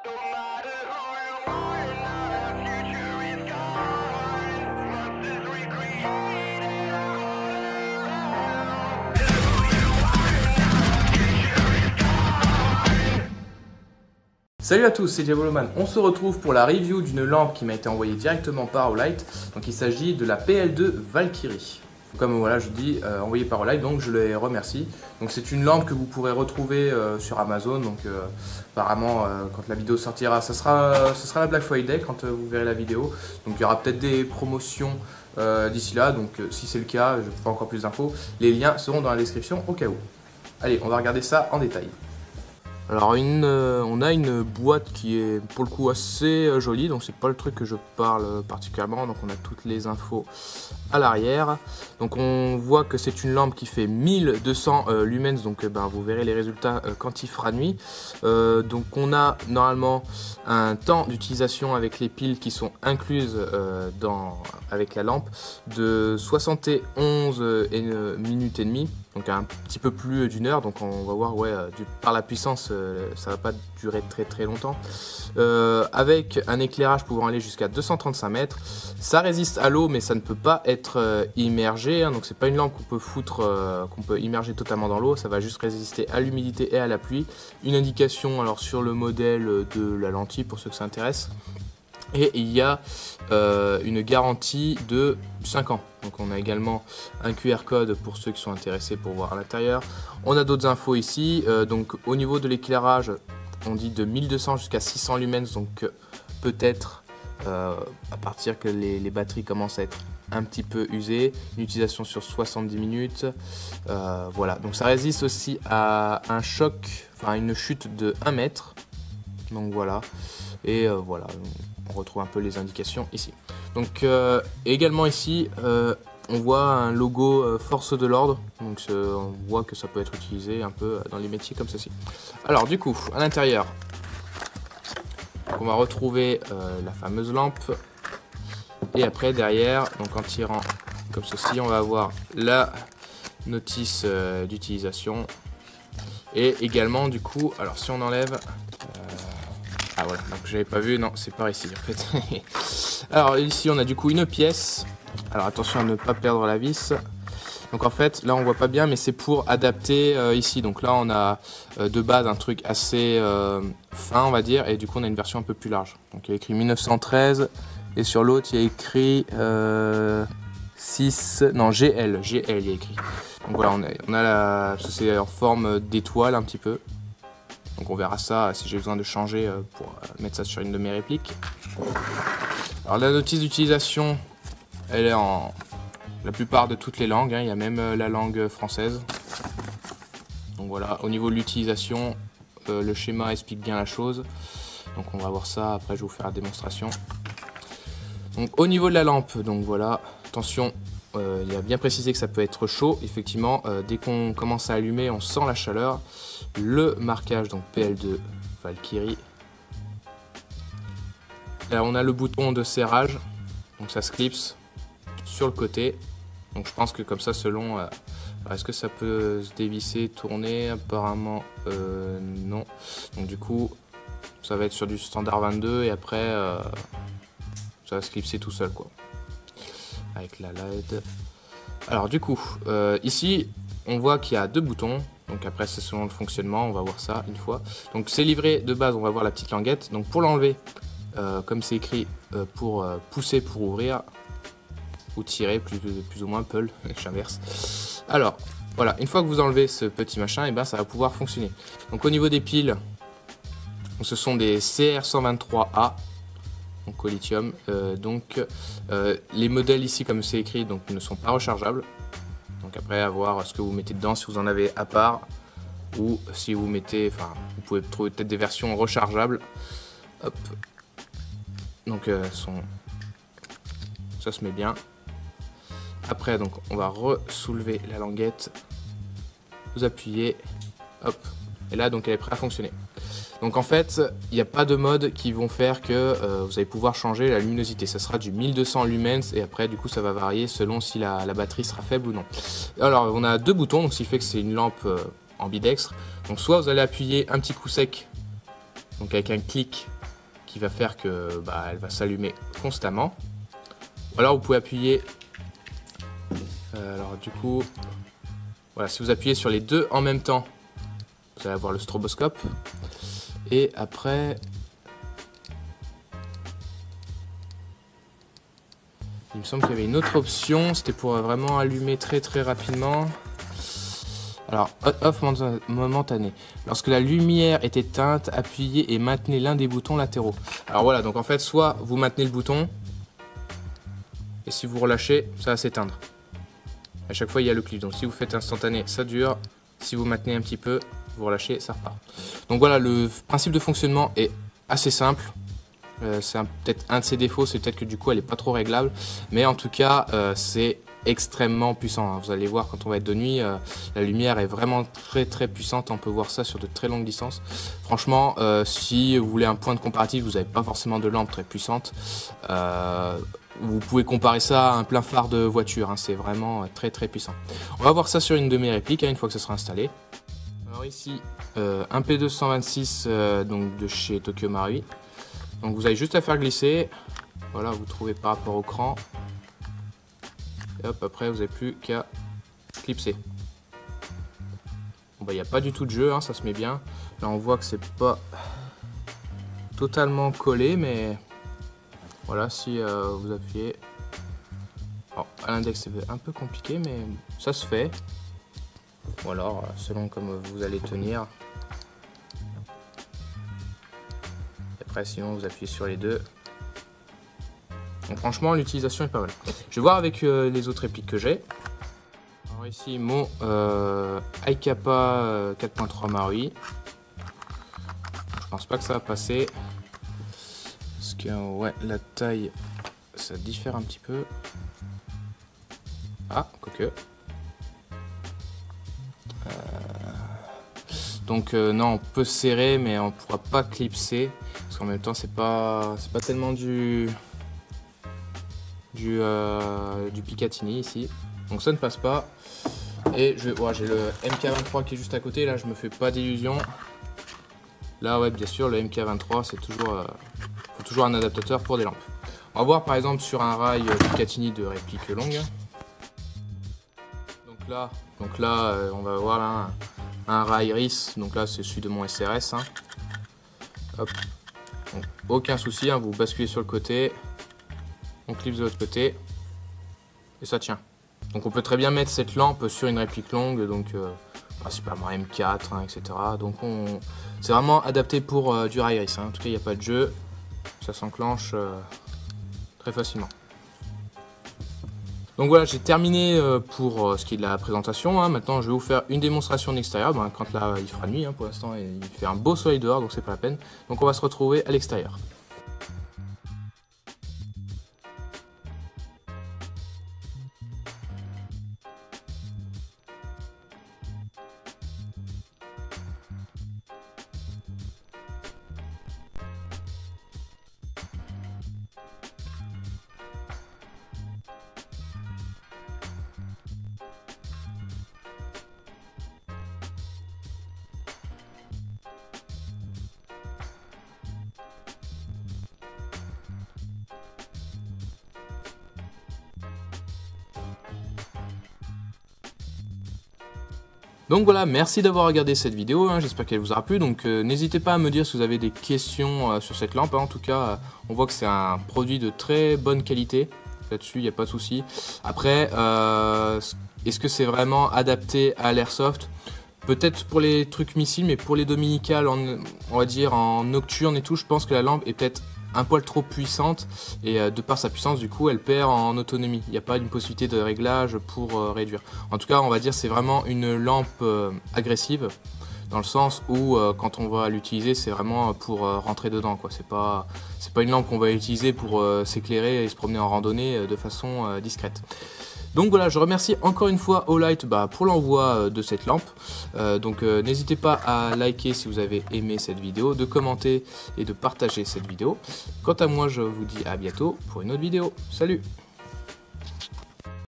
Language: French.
Salut à tous, c'est Diaboloman. On se retrouve pour la review d'une lampe qui m'a été envoyée directement par Olight. Donc il s'agit de la PL2 Valkyrie. Comme voilà, je dis envoyée par Olight, donc je les remercie. Donc c'est une lampe que vous pourrez retrouver sur Amazon. Donc apparemment quand la vidéo sortira, ce sera la Black Friday quand vous verrez la vidéo. Donc il y aura peut-être des promotions d'ici là. Donc si c'est le cas, je ferai encore plus d'infos. Les liens seront dans la description au cas où. Allez, on va regarder ça en détail. Alors on a une boîte qui est pour le coup assez jolie, donc c'est pas le truc que je parle particulièrement, donc on a toutes les infos à l'arrière. Donc on voit que c'est une lampe qui fait 1200 lumens, donc vous verrez les résultats quand il fera nuit. Donc on a normalement un temps d'utilisation avec les piles qui sont incluses avec la lampe de 71 minutes et demie. Donc un petit peu plus d'une heure, donc on va voir, ouais, par la puissance, ça va pas durer très longtemps. Avec un éclairage pouvant aller jusqu'à 235 mètres. Ça résiste à l'eau, mais ça ne peut pas être immergé, hein, donc c'est pas une lampe qu'on peut immerger totalement dans l'eau. Ça va juste résister à l'humidité et à la pluie. Une indication alors sur le modèle de la lentille pour ceux que ça intéresse. Et il y a une garantie de 5 ans. Donc on a également un QR code pour ceux qui sont intéressés pour voir à l'intérieur. On a d'autres infos ici. Donc au niveau de l'éclairage, on dit de 1200 jusqu'à 600 lumens. Donc peut-être à partir que les batteries commencent à être un petit peu usées. Une utilisation sur 70 minutes. Voilà. Donc ça résiste aussi à un choc, enfin une chute de 1 mètre. Donc voilà. Et voilà. On retrouve un peu les indications ici. Donc également ici, on voit un logo force de l'ordre. Donc on voit que ça peut être utilisé un peu dans les métiers comme ceci. Alors du coup, à l'intérieur, on va retrouver la fameuse lampe. Et après derrière, donc en tirant comme ceci, on va avoir la notice d'utilisation. Et également du coup, alors si on enlève... Ah voilà, donc j'avais pas vu, non c'est par ici en fait. Alors ici on a du coup une pièce, alors attention à ne pas perdre la vis. Donc en fait là on voit pas bien mais c'est pour adapter ici. Donc là on a de base un truc assez fin on va dire, et du coup on a une version un peu plus large. Donc il y a écrit 1913 et sur l'autre il y a écrit 6, non GL il y a écrit. Donc voilà on a c'est en forme d'étoile un petit peu. Donc on verra ça si j'ai besoin de changer pour mettre ça sur une de mes répliques. Alors la notice d'utilisation, elle est en la plupart de toutes les langues, hein. Il y a même la langue française. Donc voilà, au niveau de l'utilisation, le schéma explique bien la chose. Donc on va voir ça, après je vais vous faire la démonstration. Donc au niveau de la lampe, donc voilà, attention. Il a bien précisé que ça peut être chaud, effectivement, dès qu'on commence à allumer, on sent la chaleur. Le marquage, donc PL2 Valkyrie. Là, on a le bouton de serrage, donc ça se clipse sur le côté. Donc je pense que comme ça, selon... est-ce que ça peut se dévisser, tourner? Apparemment, non. Donc du coup, ça va être sur du standard 22 et après, ça va se clipser tout seul, quoi. Avec la LED. Alors du coup, ici, on voit qu'il y a deux boutons. Donc après, c'est selon le fonctionnement, on va voir ça une fois. Donc c'est livré de base, on va voir la petite languette. Donc pour l'enlever, comme c'est écrit, pour pousser pour ouvrir, ou tirer, plus ou moins pull, j'inverse. Alors, voilà, une fois que vous enlevez ce petit machin, et ben ça va pouvoir fonctionner. Donc au niveau des piles, donc, ce sont des CR123A. Donc au lithium, les modèles ici comme c'est écrit donc ne sont pas rechargeables. Donc après à voir ce que vous mettez dedans, si vous en avez à part ou si vous mettez, enfin vous pouvez trouver peut-être des versions rechargeables. Hop. Donc ça se met bien. Après donc on va re-soulever la languette, vous appuyez, hop, et là donc elle est prête à fonctionner. Donc en fait, il n'y a pas de mode qui vont faire que vous allez pouvoir changer la luminosité. Ça sera du 1200 lumens et après du coup ça va varier selon si la batterie sera faible ou non. Alors on a deux boutons, donc ce qui fait que c'est une lampe ambidextre. Donc soit vous allez appuyer un petit coup sec donc avec un clic qui va faire que elle va s'allumer constamment. Ou alors vous pouvez appuyer, alors du coup, voilà, si vous appuyez sur les deux en même temps, vous allez avoir le stroboscope. Et après, il me semble qu'il y avait une autre option, c'était pour vraiment allumer très rapidement. Alors, on-off momentané. Lorsque la lumière est éteinte, appuyez et maintenez l'un des boutons latéraux. Alors voilà, donc en fait, soit vous maintenez le bouton, et si vous relâchez, ça va s'éteindre. À chaque fois, il y a le clip. Donc si vous faites instantané, ça dure. Si vous maintenez un petit peu, vous relâchez, ça repart. Donc voilà, le principe de fonctionnement est assez simple. C'est peut-être un de ses défauts, c'est peut-être que du coup, elle n'est pas trop réglable. Mais en tout cas, c'est extrêmement puissant. Vous allez voir quand on va être de nuit, la lumière est vraiment très puissante. On peut voir ça sur de très longues distances. Franchement, si vous voulez un point de comparatif, vous n'avez pas forcément de lampe très puissante. Vous pouvez comparer ça à un plein phare de voiture, hein, c'est vraiment très puissant. On va voir ça sur une de mes répliques, hein, une fois que ça sera installé. Alors ici, un P226 donc de chez Tokyo Marui. Donc vous avez juste à faire glisser. Voilà, vous trouvez par rapport au cran. Et hop, après vous n'avez plus qu'à clipser. Bon, il n'y a pas du tout de jeu, hein, ça se met bien. Là on voit que c'est pas totalement collé, mais voilà, si vous appuyez. Alors, à l'index c'est un peu compliqué, mais ça se fait. Ou alors, selon comme vous allez tenir. Et après, sinon vous appuyez sur les deux. Donc franchement, l'utilisation est pas mal. Je vais voir avec les autres répliques que j'ai. Alors ici, mon iKappa 4.3 Marui. Je pense pas que ça va passer. Parce que ouais, la taille, ça diffère un petit peu. Ah, quoique. Donc non, on peut serrer, mais on pourra pas clipser. Parce qu'en même temps, c'est pas tellement du Picatinny ici, donc ça ne passe pas. Et j'ai le MK23 qui est juste à côté, là je me fais pas d'illusions. Là ouais, bien sûr, le MK23 c'est toujours faut toujours un adaptateur pour des lampes. On va voir par exemple sur un rail Picatinny de réplique longue. Donc là on va voir là un rail RIS, donc là c'est celui de mon SRS, hein. Hop. Donc, aucun souci, hein, vous basculez sur le côté. On clipse de l'autre côté et ça tient. Donc on peut très bien mettre cette lampe sur une réplique longue, donc principalement M4, hein, etc. Donc c'est vraiment adapté pour du rail RIS, hein. En tout cas il n'y a pas de jeu, ça s'enclenche très facilement. Donc voilà, j'ai terminé pour ce qui est de la présentation, hein. Maintenant je vais vous faire une démonstration de l'extérieur, quand là il fera nuit, hein, pour l'instant il fait un beau soleil dehors, donc c'est pas la peine. Donc on va se retrouver à l'extérieur. Donc voilà, merci d'avoir regardé cette vidéo, hein, j'espère qu'elle vous aura plu. Donc n'hésitez pas à me dire si vous avez des questions sur cette lampe, hein. En tout cas, on voit que c'est un produit de très bonne qualité. Là-dessus, il n'y a pas de souci. Après, est-ce que c'est vraiment adapté à l'airsoft? Peut-être pour les trucs missiles, mais pour les dominicales, on va dire en nocturne et tout, je pense que la lampe est peut-être un poil trop puissante et de par sa puissance du coup elle perd en autonomie. Il n'y a pas une possibilité de réglage pour réduire. En tout cas on va dire c'est vraiment une lampe agressive dans le sens où quand on va l'utiliser c'est vraiment pour rentrer dedans quoi. C'est pas une lampe qu'on va utiliser pour s'éclairer et se promener en randonnée de façon discrète. Donc voilà, je remercie encore une fois Olight pour l'envoi de cette lampe. N'hésitez pas à liker si vous avez aimé cette vidéo, de commenter et de partager cette vidéo. Quant à moi, je vous dis à bientôt pour une autre vidéo. Salut!